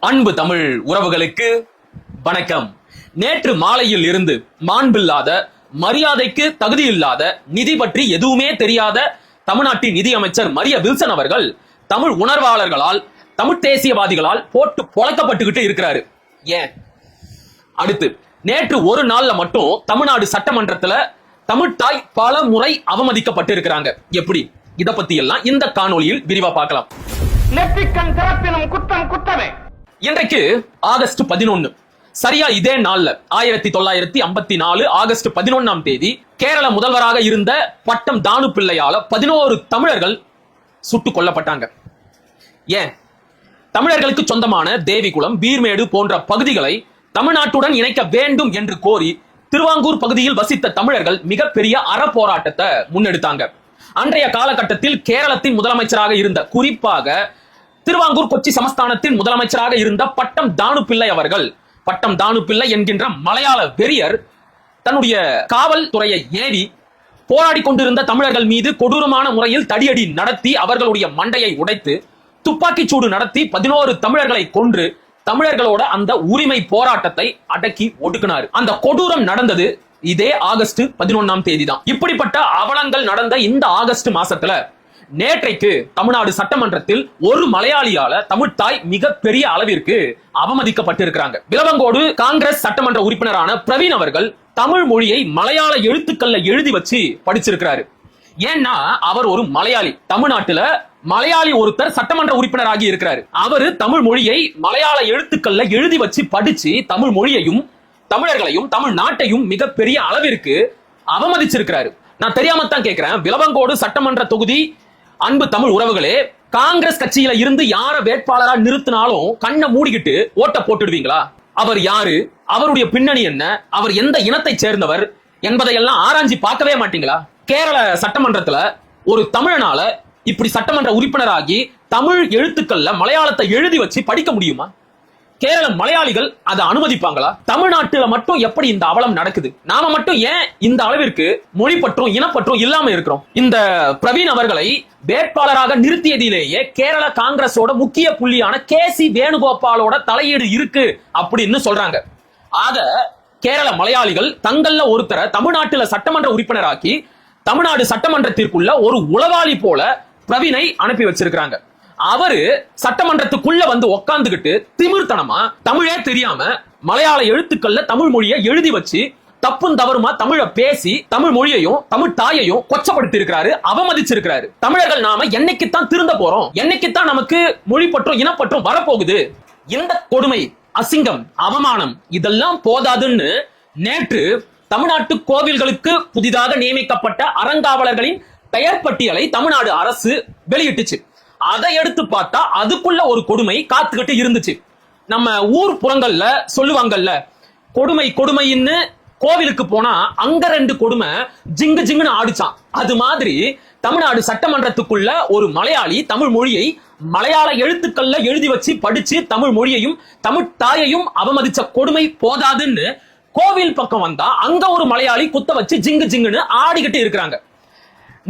அன்பு தமிழ் உறவுகளுக்கு வணக்கம். நேற்று மாலையில் இருந்து மாண்பில்லாத, மரியாதைக்கு தகுதியில்லாத, நிதி பற்றி எதுவுமே தெரியாத தமிழ்நாட்டின் நிதி அமைச்சர் மரிய வில்சன் அவர்கள் தமிழ் உணர்வாளர்களால், தமிழ் தேசியவாதிகளால் போட்டு பொழக்கப்பட்டுக்கிட்டு இருக்கிறாரு. ஏன்? அடுத்து நேற்று ஒரு நாள்ல மட்டும் தமிழ்நாடு சட்டமன்றத்துல தமிழ்தாய் பல முறை அவமதிக்கப்பட்டு இருக்கிறாங்க. எப்படி? இத பத்தி எல்லாம் இந்த காணொளியில் விரிவா பார்க்கலாம். நெற்றிக்கண் திறப்பினும் குற்றம் குற்றமே. இன்றைக்கு ஆகஸ்ட் 11, சரியா இதே நாள்ல 1954 ஆகஸ்ட் 11ஆம் தேதி கேரள முதல்வராக இருந்த பட்டம் தானு பிள்ளையால 11 தமிழர்கள் சுட்டுக் கொல்லப்பட்டாங்க. ஏன்? தமிழர்களுக்கு சொந்தமான தேவிகுளம், பீர்மேடு போன்ற பகுதிகளை தமிழ்நாட்டுடன் இணைக்க வேண்டும் என்று கோரி திருவாங்கூர் பகுதியில் வசித்த தமிழர்கள் மிகப்பெரிய அறப்போராட்டத்தை முன்னெடுத்தாங்க. அன்றைய காலகட்டத்தில் கேரளத்தின் முதலமைச்சராக இருந்த, குறிப்பாக திருவாங்கூர் கொச்சி சமஸ்தானத்தின் முதலமைச்சராக இருந்த பட்டம் தானு பிள்ளை அவர்கள், பட்டம் தானு பிள்ளை என்கின்ற மலையாள வெறியர் தன்னுடைய காவல்துறையை ஏறி போராடி கொண்டிருந்த தமிழர்கள் மீது கொடூரமான முறையில் தடியடி நடத்தி அவர்களுடைய மண்டையை உடைத்து துப்பாக்கி சூடு நடத்தி 11 தமிழர்களை கொன்று தமிழர்களோட அந்த உரிமை போராட்டத்தை அடக்கி ஒடுக்கினார். அந்த கொடூரம் நடந்தது இதே ஆகஸ்ட் 11ஆம் தேதி தான். இப்படிப்பட்ட அவலங்கள் நடந்த இந்த ஆகஸ்ட் மாசத்துல நேற்றைக்கு தமிழ்நாடு சட்டமன்றத்தில் ஒரு மலையாளியால தமிழ்தாய் மிக பெரிய அளவிற்கு அவமதிக்கப்பட்டிருக்கிறாங்க. விளவங்கோடு காங்கிரஸ் சட்டமன்ற உறுப்பினரான பிரவீன் அவர்கள் தமிழ் மொழியை மலையாள எழுத்துக்கள்ல எழுதி வச்சு படிச்சிருக்கிறாரு. ஏன்னா அவர் ஒரு மலையாளி. தமிழ்நாட்டுல மலையாளி ஒருத்தர் சட்டமன்ற உறுப்பினராகி இருக்கிறாரு. அவரு தமிழ் மொழியை மலையாள எழுத்துக்கள்ல எழுதி வச்சு படிச்சு தமிழ் மொழியையும் தமிழர்களையும் தமிழ் நாட்டையும் மிகப்பெரிய அளவிற்கு அவமதிச்சிருக்கிறாரு. நான் தெரியாமத்தான் கேட்கிறேன், விளவங்கோடு சட்டமன்ற தொகுதி அன்பு தமிழ் உறவுகளே, காங்கிரஸ் கட்சியில இருந்து யார வேட்பாளரா நிறுத்தினாலும் கண்ணை மூடிக்கிட்டு ஓட்ட போட்டுடுவீங்களா? அவர் யாரு, அவருடைய பின்னணி என்ன, அவர் எந்த இனத்தை சேர்ந்தவர் என்பதையெல்லாம் ஆராய்ச்சி பார்க்கவே மாட்டீங்களா? கேரள சட்டமன்றத்துல ஒரு தமிழனால இப்படி சட்டமன்ற உறுப்பினராகி தமிழ் எழுத்துக்கள்ல மலையாளத்தை எழுதி வச்சு படிக்க முடியுமா? கேரள மலையாளிகள் அதை அனுமதிப்பாங்களா? தமிழ்நாட்டுல மட்டும் எப்படி இந்த அவலம் நடக்குது? நாம மட்டும் ஏன் இந்த அளவிற்கு மொழி பற்றும் இனப்பற்றும் இல்லாம இருக்கிறோம்? இந்த பிரவீன் அவர்களை வேட்பாளராக நிறுத்தியதிலேயே கேரள காங்கிரஸோட முக்கிய புள்ளியான கேசி வேணுகோபாலோட தலையீடு இருக்கு அப்படின்னு சொல்றாங்க. ஆக கேரள மலையாளிகள் தங்கள்ல ஒருத்தரை தமிழ்நாட்டுல சட்டமன்ற உறுப்பினராக்கி தமிழ்நாடு சட்டமன்றத்திற்குள்ள ஒரு உளவாளி போல பிரவீனை அனுப்பி வச்சிருக்காங்க. அவரு சட்டமன்றத்துக்குள்ள வந்து உக்காந்துகிட்டு திமிர்த்தனமா தமிழே தெரியாம மலையாள எழுத்துக்கள்ல தமிழ் மொழியை எழுதி வச்சு தப்பும் தவறுமா தமிழை பேசி தமிழ் மொழியையும் தமிழ் தாயையும் கொச்சப்படுத்தி இருக்கிறாரு, அவமதிச்சிருக்கிறாரு. தமிழர்கள் நாம என்னைக்குத்தான் திருந்த போறோம்? என்னைக்குத்தான் நமக்கு மொழி பற்றும் இனப்பற்றும் வரப்போகுது? இந்த கொடுமை, அசிங்கம், அவமானம் இதெல்லாம் போதாதுன்னு நேற்று தமிழ்நாட்டு கோவில்களுக்கு புதிதாக நியமிக்கப்பட்ட அறங்காவலர்களின் பெயர் பட்டியலை தமிழ்நாடு அரசு வெளியிட்டுச்சு. அதை எடுத்து பார்த்தா அதுக்குள்ள ஒரு கொடுமை காத்துக்கிட்டு இருந்துச்சு. நம்ம ஊர் புறங்கள்ல சொல்லுவாங்கல்ல, கொடுமை கொடுமைன்னு கோவிலுக்கு போனா அங்க 2 கொடுமை ஜிங்கு ஜிங்குன்னு ஆடிச்சான். அது மாதிரி தமிழ்நாடு சட்டமன்றத்துக்குள்ள ஒரு மலையாளி தமிழ் மொழியை மலையாள எழுத்துக்கள்ல எழுதி வச்சு படிச்சு தமிழ் மொழியையும் தமிழ் தாயையும் அவமதிச்ச கொடுமை போதாதுன்னு கோவில் பக்கம் வந்தா அங்க ஒரு மலையாளி குத்த வச்சு ஜிங்கு ஜிங்குன்னு ஆடிக்கிட்டு இருக்கிறாங்க.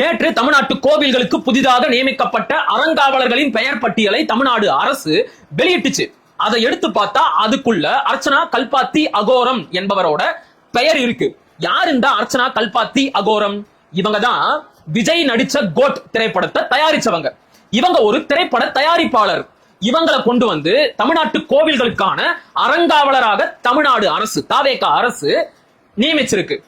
நேற்று தமிழ்நாட்டு கோவில்களுக்கு புதிதாக நியமிக்கப்பட்ட அறங்காவலர்களின் பெயர் பட்டியலை தமிழ்நாடு அரசு வெளியிட்டுச்சு. அதை எடுத்து பார்த்தா அதுக்குள்ள அர்ச்சனா கல்பாத்தி அகோரம் என்பவரோட பெயர் இருக்கு. யார் இந்த அர்ச்சனா கல்பாத்தி அகோரம்? இவங்க தான் விஜய் நடிச்ச கோட் திரைப்படத்தை தயாரிச்சவங்க. இவங்க ஒரு திரைப்பட தயாரிப்பாளர். இவங்களை கொண்டு வந்து தமிழ்நாட்டு கோவில்களுக்கான அறங்காவலராக தமிழ்நாடு அரசு, தாவேகா அரசு நியமிச்சிருக்கு.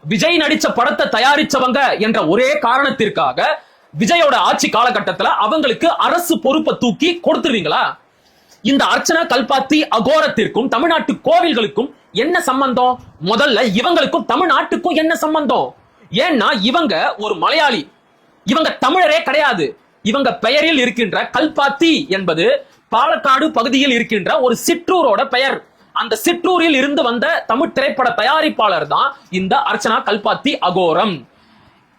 விஜய் நடிச்ச படத்தை தயாரிச்சவங்க என்ற ஒரே காரணத்திற்காக விஜயோட ஆட்சி காலகட்டத்தில் அவங்களுக்கு அரசு பொறுப்பை தூக்கி கொடுத்துருவீங்களா? இந்த அர்ச்சனா கல்பாத்தி அகோரத்திற்கும் தமிழ்நாட்டு கோவில்களுக்கும் என்ன சம்பந்தம்? முதல்ல இவங்களுக்கும் தமிழ்நாட்டுக்கும் என்ன சம்பந்தம்? ஏன்னா இவங்க ஒரு மலையாளி, இவங்க தமிழரே கிடையாது. இவங்க பெயரில் இருக்கின்ற கல்பாத்தி என்பது பாலக்காடு பகுதியில் இருக்கின்ற ஒரு சிற்றூரோட பெயர். அந்த சிற்றூரில் இருந்து வந்த தமிழ் திரைப்பட தயாரிப்பாளர் தான் இந்த அர்ச்சனா கல்பாத்தி அகோரம்.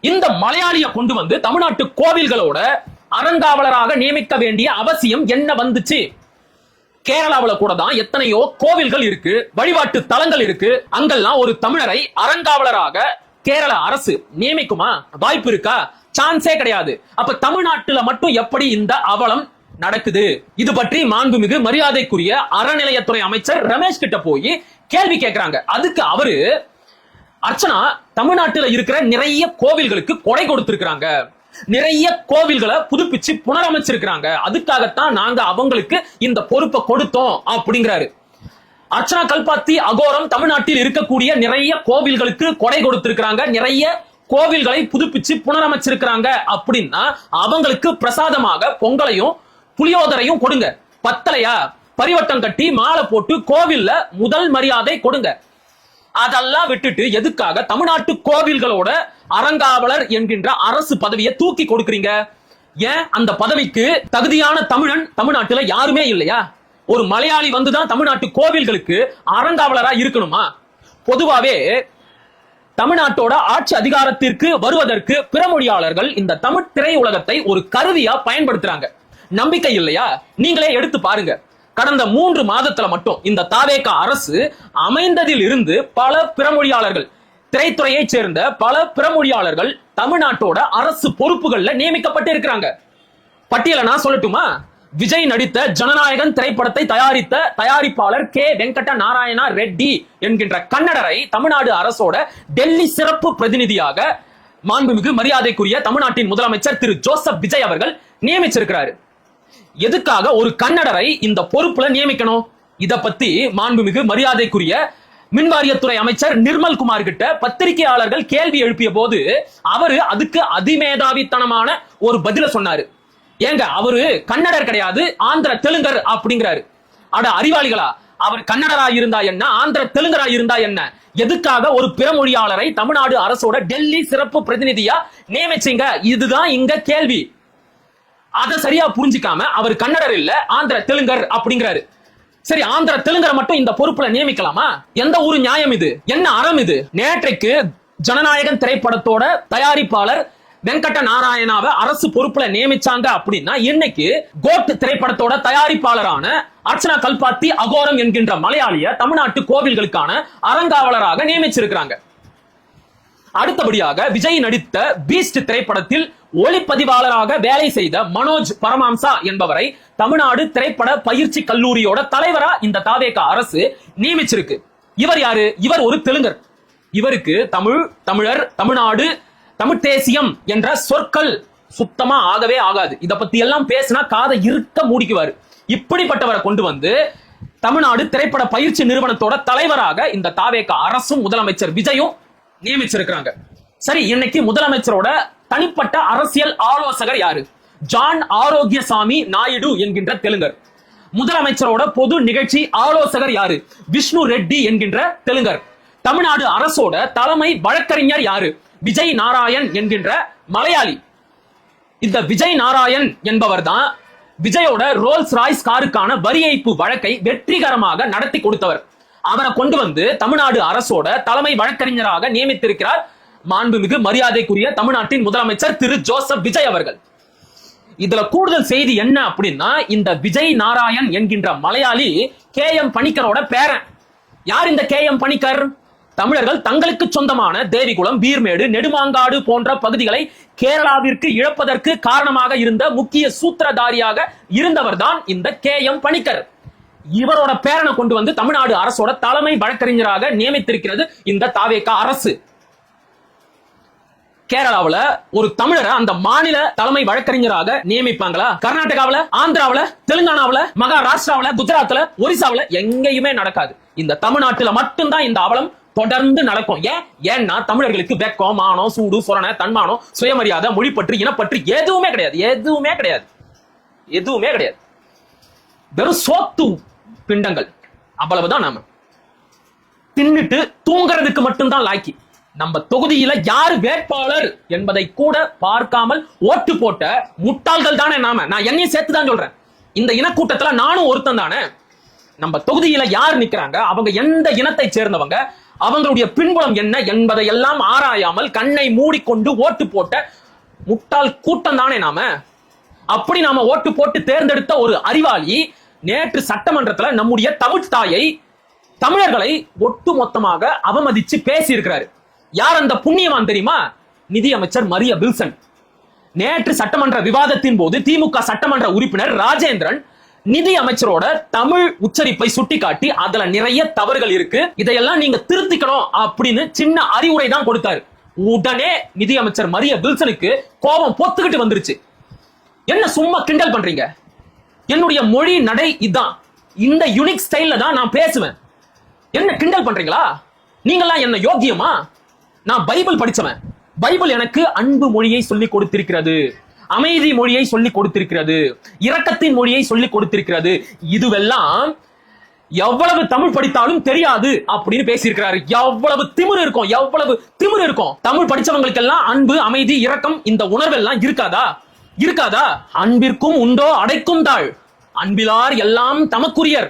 இந்த மலையாளியை கொண்டு வந்து தமிழ்நாட்டு கோவில்களோட அறங்காவலராக நியமிக்க வேண்டிய அவசியம் என்ன வந்துச்சு? கேரளாவில் கூட தான் எத்தனையோ கோவில்கள் இருக்கு, வழிபாட்டு தலங்கள் இருக்கு. அங்கெல்லாம் ஒரு தமிழரை அறங்காவலராக கேரள அரசு நியமிக்குமா? வாய்ப்பு இருக்கா? சான்ஸே கிடையாது. அப்ப தமிழ்நாட்டுல மட்டும் எப்படி இந்த அவலம் நடக்குது. இது பற்றி மாண்புமிகு மரியாதைக்குரிய அறநிலையத்துறை அமைச்சர் ரமேஷ் கிட்ட போய் கேள்வி கேட்கிறாங்க. அதுக்கு அவரு, அர்ச்சனா தமிழ்நாட்டில் இருக்கிற நிறைய கோவில்களுக்கு கொடை கொடுத்திருக்காங்க, நிறைய கோவில்களை புதுப்பிச்சு புனரமைச்சிருக்காங்க, அதுக்காகத்தான் நாங்க அவங்களுக்கு இந்த பொறுப்பை கொடுத்தோம் அப்படிங்கிறாரு. அர்ச்சனா கல்பாத்தி அகோரம் தமிழ்நாட்டில் இருக்கக்கூடிய நிறைய கோவில்களுக்கு கொடை கொடுத்திருக்காங்க, நிறைய கோவில்களை புதுப்பிச்சு புனரமைச்சிருக்காங்க அப்படின்னா அவங்களுக்கு பிரசாதமாக பொங்கலையும் புளியோதரையும் கொடுங்க. பத்தலையா, பரிவட்டம் கட்டி மாலை போட்டு கோவில்ல முதல் மரியாதை கொடுங்க. அதெல்லாம் விட்டுட்டு எதுக்காக தமிழ்நாட்டு கோவில்களோட அறங்காவலர் என்கின்ற அரசு பதவியை தூக்கி கொடுக்கறீங்க? ஏன் அந்த பதவிக்கு தகுதியான தமிழன் தமிழ்நாட்டுல யாருமே இல்லையா? ஒரு மலையாளி வந்துதான் தமிழ்நாட்டு கோவில்களுக்கு அறங்காவலரா இருக்கணுமா? பொதுவாவே தமிழ்நாட்டோட ஆட்சி அதிகாரத்திற்கு வருவதற்கு பிறமொழியாளர்கள் இந்த தமிழ் திரையுலகத்தை ஒரு கருவியா பயன்படுத்துறாங்க. நம்பிக்கை இல்லையா? நீங்களே எடுத்து பாருங்க. கடந்த 3 மாதத்துல மட்டும் இந்த தாவேகா அரசு அமைந்ததில் இருந்து பல பிறமொழியாளர்கள், திரைத்துறையை சேர்ந்த பல பிறமொழியாளர்கள் தமிழ்நாட்டோட அரசு பொறுப்புகள்ல நியமிக்கப்பட்டு இருக்கிறாங்க. பட்டியலை நான் சொல்லட்டுமா? விஜய் நடித்த ஜனநாயகன் திரைப்படத்தை தயாரித்த தயாரிப்பாளர் கே வெங்கட நாராயணா ரெட்டி என்கின்ற கன்னடரை தமிழ்நாடு அரசோட டெல்லி சிறப்பு பிரதிநிதியாக மாண்புமிகு மரியாதைக்குரிய தமிழ்நாட்டின் முதலமைச்சர் திரு ஜோசப் விஜய் அவர்கள் நியமிச்சிருக்கிறாரு. எதுக்காக ஒரு கன்னடரை இந்த பொறுப்புல நியமிக்கணும்? இத பத்தி மாண்புமிகு மரியாதைக்குரிய மின்வாரியத்துறை அமைச்சர் நிர்மல் குமார் கிட்ட பத்திரிகையாளர்கள் கேள்வி எழுப்பிய போது அவரு அதுக்கு அதிமேதாவித்தனமான ஒரு பதில சொன்னாரு. ஏங்க, அவரு கன்னடர் கிடையாது, ஆந்திர தெலுங்கர் அப்படிங்கிறாரு. அட அறிவாளிகளா, அவர் கன்னடரா இருந்தா என்ன, ஆந்திர தெலுங்கரா இருந்தா என்ன? எதுக்காக ஒரு பிறமொழியாளரை தமிழ்நாடு அரசோட டெல்லி சிறப்பு பிரதிநிதியா நியமிச்சீங்க? இதுதான் இங்க கேள்வி. அதை சரியா புரிஞ்சிக்காம அவர் கன்னடர் இல்ல, ஆந்திர தெலுங்கர் அப்படிங்கிறாரு. சரி, ஆந்திர தெலுங்கரை மட்டும் இந்த பொறுப்புல நியமிக்கலாமா? எந்த ஒரு நியாயம் இது? என்ன அறம் இது? நேற்றைக்கு ஜனநாயகன் திரைப்படத்தோட தயாரிப்பாளர் வெங்கட நாராயணாவை அரசு பொறுப்புல நியமிச்சாங்க அப்படின்னா இன்னைக்கு கோட் திரைப்படத்தோட தயாரிப்பாளரான அர்ச்சனா கல்பாத்தி அகோரம் என்கின்ற மலையாளிய தமிழ்நாட்டு கோவில்களுக்கான அறங்காவலராக நியமிச்சிருக்கிறாங்க. அடுத்தபடியாக விஜய் நடித்த பீஸ்ட் திரைப்படத்தில் ஒளிப்பதிவாளராக வேலை செய்த மனோஜ் பரமாம்சா என்பவரை தமிழ்நாடு திரைப்பட பயிற்சி கல்லூரியோட தலைவரா இந்த தாவேகா அரசு நியமிச்சிருக்கு. இவர் யாரு? இவர் ஒரு தெலுங்கர். இவருக்கு தமிழ், தமிழர், தமிழ்நாடு, தமிழ் தேசியம் என்ற சொற்கள் சுத்தமா ஆகவே ஆகாது. இத பத்தி எல்லாம் பேசினா காதை இருக்க மூடிக்குவாரு. இப்படிப்பட்டவரை கொண்டு வந்து தமிழ்நாடு திரைப்பட பயிற்சி நிறுவனத்தோட தலைவராக இந்த தாவேகா அரசும் முதலமைச்சர் விஜயும் நியமிச்சிருக்கிறாங்க. சரி, இன்னைக்கு முதலமைச்சரோட தனிப்பட்ட அரசியல் ஆலோசகர் யாரு? ஜான் ஆரோக்கியசாமி நாயுடு என்கின்ற தெலுங்கர். முதலமைச்சரோட பொது நிகழ்ச்சி ஆலோசகர் யாரு? விஷ்ணு ரெட்டி என்கின்ற தெலுங்கர். தமிழ்நாடு அரசோட தலைமை வழக்கறிஞர் யாரு? விஜய் நாராயண் என்கின்ற மலையாளி. இந்த விஜய் நாராயண் என்பவர் தான் விஜயோட ரோல்ஸ் ராய்ஸ் காருக்கான வரி ஏய்ப்பு வழக்கை வெற்றிகரமாக நடத்தி கொடுத்தவர். அவரை கொண்டு வந்து தமிழ்நாடு அரசோட தலைமை வழக்கறிஞராக நியமித்திருக்கிறார் மாண்புமிகு மரியாதைக்குரிய தமிழ்நாட்டின் முதலமைச்சர் திரு ஜோசப் விஜய் அவர்கள். இதுல கூடுதல் செய்தி என்ன அப்படின்னா, இந்த விஜய் நாராயண் என்கின்ற மலையாளி KM பணிக்கரோட பேரன். யார் இந்த KM பணிக்கர்? தமிழர்கள் தங்களுக்கு சொந்தமான தேவிகுளம், பீர்மேடு, நெடுமாங்காடு போன்ற பகுதிகளை கேரளாவிற்கு இழப்பதற்கு காரணமாக இருந்த முக்கிய சூத்திரதாரியாக இருந்தவர் தான் இந்த KM பணிக்கர். இவரோட பேரனை கொண்டு வந்து தமிழ்நாடு அரசோட தலைமை வழக்கறிஞராக நியமித்திருக்கிறது இந்த தாவேகா அரசு. கேரளாவுல ஒரு தமிழரை அந்த மாநில தலைமை வழக்கறிஞராக நியமிப்பாங்களா? கர்நாடகாவுல, ஆந்திராவுல, தெலுங்கானாவுல, மகாராஷ்டிராவுல, குஜராத்ல, ஒரிசாவுல எங்கேயுமே நடக்காது. இந்த தமிழ்நாட்டுல மட்டும்தான் இந்த அவலம் தொடர்ந்து நடக்கும். ஏன்னா தமிழர்களுக்கு வெக்கம், மானம், சூடு, சொரணை, தன்மானம், சுயமரியாதை, மொழிப்பற்று, இனப்பற்று எதுவுமே கிடையாது. எதுவுமே கிடையாது. எதுவுமே கிடையாது. வெறும் சோத்து பிண்டங்கள். அவ்வளவுதான். நாம தின்னுட்டு தூங்குறதுக்கு மட்டும்தான் லாய்க்கி. நம்ம தொகுதியில யாரு வேட்பாளர் என்பதை கூட பார்க்காமல் ஓட்டு போட்ட முட்டாள்கள் தானே நாம. நான் என்னையும் சேர்த்துதான் சொல்றேன். இந்த இனக்கூட்டத்துல நானும் ஒருத்தன் தானே. நம்ம தொகுதியில யார் நிக்கிறாங்க, அவங்க எந்த இனத்தை சேர்ந்தவங்க, அவங்களுடைய பின்புலம் என்ன என்பதை எல்லாம் ஆராயாமல் கண்ணை மூடிக்கொண்டு ஓட்டு போட்ட முட்டாள் கூட்டம் தானே நாம. அப்படி நாம ஓட்டு போட்டு தேர்ந்தெடுத்த ஒரு அறிவாளி நேற்று சட்டமன்றத்துல நம்முடைய தமிழ் தாயை, தமிழர்களை ஒட்டு மொத்தமாக அவமதிச்சு பேசி இருக்கிறாரு. யார் அந்த புண்ணியவான் தெரியுமா? நிதியமைச்சர் மரிய வில்சன். நேற்று சட்டமன்ற விவாதத்தின் போது திமுக சட்டமன்ற உறுப்பினர் ராஜேந்திரன் நிதி அமைச்சரோட தமிழ் உச்சரிப்பை சுட்டிக்காட்டி அதுல நிறைய தவறுகள் இருக்கு, இதையெல்லாம் நீங்க திருத்திக்கணும் அப்படின்னு சின்ன அறிவுரை தான் கொடுத்தாரு. உடனே நிதி அமைச்சர் மரிய வில்சனுக்கு கோபம் பொத்துக்கிட்டு வந்துருச்சு. என்ன சும்மா கிண்டல் பண்றீங்க? என்னுடைய மொழி நடை இதான், இந்த யூனிக் ஸ்டைல்ல தான் நான் பேசுவேன். என்ன கிண்டல் பண்றீங்களா? நீங்களாம் என்ன யோக்கியமா? நான் பைபிள் படிச்சவன். பைபிள் எனக்கு அன்பு மொழியை சொல்லி கொடுத்திருக்கிறது, அமைதி மொழியை சொல்லி கொடுத்திருக்கிறது, இரக்கத்தின் மொழியை சொல்லி கொடுத்திருக்கிறது. இதுவெல்லாம் எவ்வளவு தமிழ் படித்தாலும் தெரியாது அப்படின்னு பேசியிருக்கிறாரு. எவ்வளவு திமிரு இருக்கும், எவ்வளவு திமிரு இருக்கும். தமிழ் படிச்சவங்களுக்கு எல்லாம் அன்பு, அமைதி, இரக்கம் இந்த உணர்வெல்லாம் இருக்காதா? இருக்காதா? அன்பிற்கும் உண்டோ அடைக்கும் தாழ், அன்பிலார் எல்லாம் தமக்குரியர்,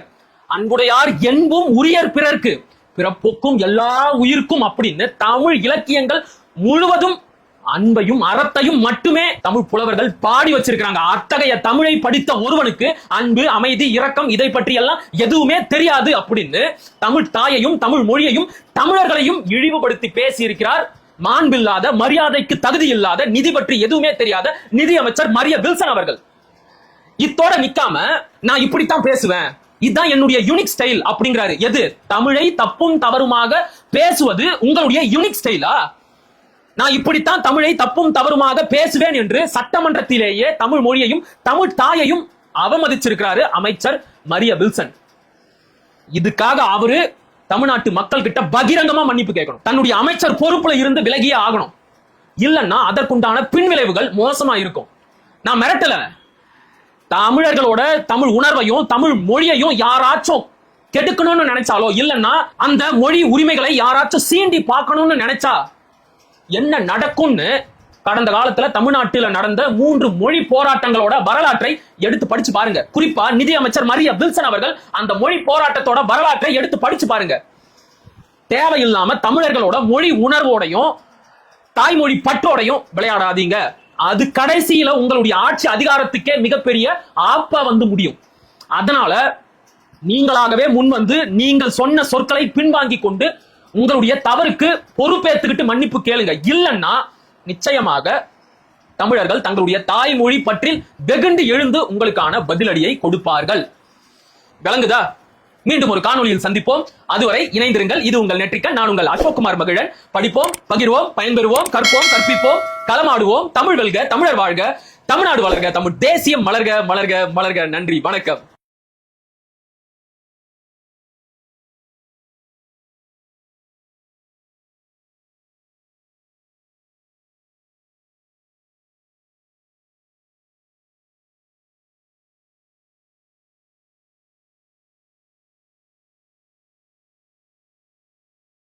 அன்புடையார் என்பும் உரியர் பிறர்க்கு, பிறப்புக்கும் எல்லா உயிர்க்கும் அப்படின்னு தமிழ் இலக்கியங்கள் முழுவதும் அன்பையும் அறத்தையும் மட்டுமே தமிழ் புலவர்கள் பாடி வச்சிருக்காங்க. அத்தகைய தமிழை படித்த ஒருவனுக்கு அன்பு, அமைதி, இரக்கம் இதை பற்றி எல்லாம் எதுவுமே தெரியாது அப்படின்னு தமிழ் தாயையும் தமிழ் மொழியையும் தமிழர்களையும் இழிவுபடுத்தி பேசி இருக்கிறார் மாண்பில்லாத, மரியாதைக்கு தகுதி இல்லாத, நிதி பற்றி எதுவுமே தெரியாத நிதி அமைச்சர் மரிய வில்சன் அவர்கள். இத்தோட நிக்காம நான் இப்படித்தான் பேசுவேன், இதுதான் என்னுடைய யூனிக் ஸ்டைல் அப்படிங்கிறாரு. எது? தமிழை தப்பும் தவறுமாக பேசுவது உங்களுடைய யூனிக் ஸ்டைலா? நான் இப்படித்தான் தமிழை தப்பும் தவறுமாக பேசுவேன் என்று சட்டமன்றத்திலேயே தமிழ் மொழியையும் தமிழ் தாயையும் அவமதிச்சிருக்கிறாரு அமைச்சர் மரிய வில்சன். இதுக்காக அவரு தமிழ்நாட்டு மக்கள் கிட்ட பகிரங்கமா மன்னிப்பு கேட்கணும். தன்னுடைய அமைச்சர் பொறுப்புல இருந்து விலகியே ஆகணும். இல்லன்னா அதற்குண்டான பின்விளைவுகள் மோசமா இருக்கும். நான் மிரட்டல. தமிழர்களோட தமிழ் உணர்வையும் தமிழ் மொழியையும் யாராச்சும் கெடுக்கணும்னு நினைச்சாலோ, இல்லன்னா அந்த மொழி உரிமைகளை யாராச்சும் சீண்டி பார்க்கணும்னு நினைச்சா என்ன நடக்கும்னு கடந்த காலத்துல தமிழ்நாட்டில் நடந்த 3 மொழி போராட்டங்களோட வரலாற்றை எடுத்து படிச்சு பாருங்க. குறிப்பா நிதி அமைச்சர் மரிய வில்சன் அவர்கள் அந்த மொழி போராட்டத்தோட வரலாற்றை எடுத்து படிச்சு பாருங்க. தேவையில்லாம தமிழர்களோட மொழி உணர்வோடையும் தாய்மொழி பற்றோடையும் விளையாடாதீங்க. அது கடைசியில உங்களுடைய ஆட்சி அதிகாரத்துக்கே மிகப்பெரிய ஆப்பா வந்து முடியும். அதனால நீங்களாகவே முன் வந்து நீங்கள் சொன்ன சொற்களை பின்வாங்கி கொண்டு உங்களுடைய தவறுக்கு பொறுப்பேற்றுக்கிட்டு மன்னிப்பு கேளுங்க. இல்லைன்னா நிச்சயமாக தமிழர்கள் தங்களுடைய தாய்மொழி பற்றி வெகுண்டு எழுந்து உங்களுக்கான பதிலடியை கொடுப்பார்கள். விளங்குதா? மீண்டும் ஒரு காணொலியில் சந்திப்போம். அதுவரை இணைந்திருங்கள். இது உங்கள் நெற்றிக்கன். நான் உங்கள் அசோக்குமார் மகிழன். படிப்போம், பகிர்வோம், பயன்பெறுவோம், கற்போம், கற்பிப்போம், களமாடுவோம். தமிழ் வெல்க, தமிழர் வாழ்க, தமிழ்நாடு வளர்க, தமிழ் தேசியம் மலர்க, மலர்க, மலர்க. நன்றி, வணக்கம்.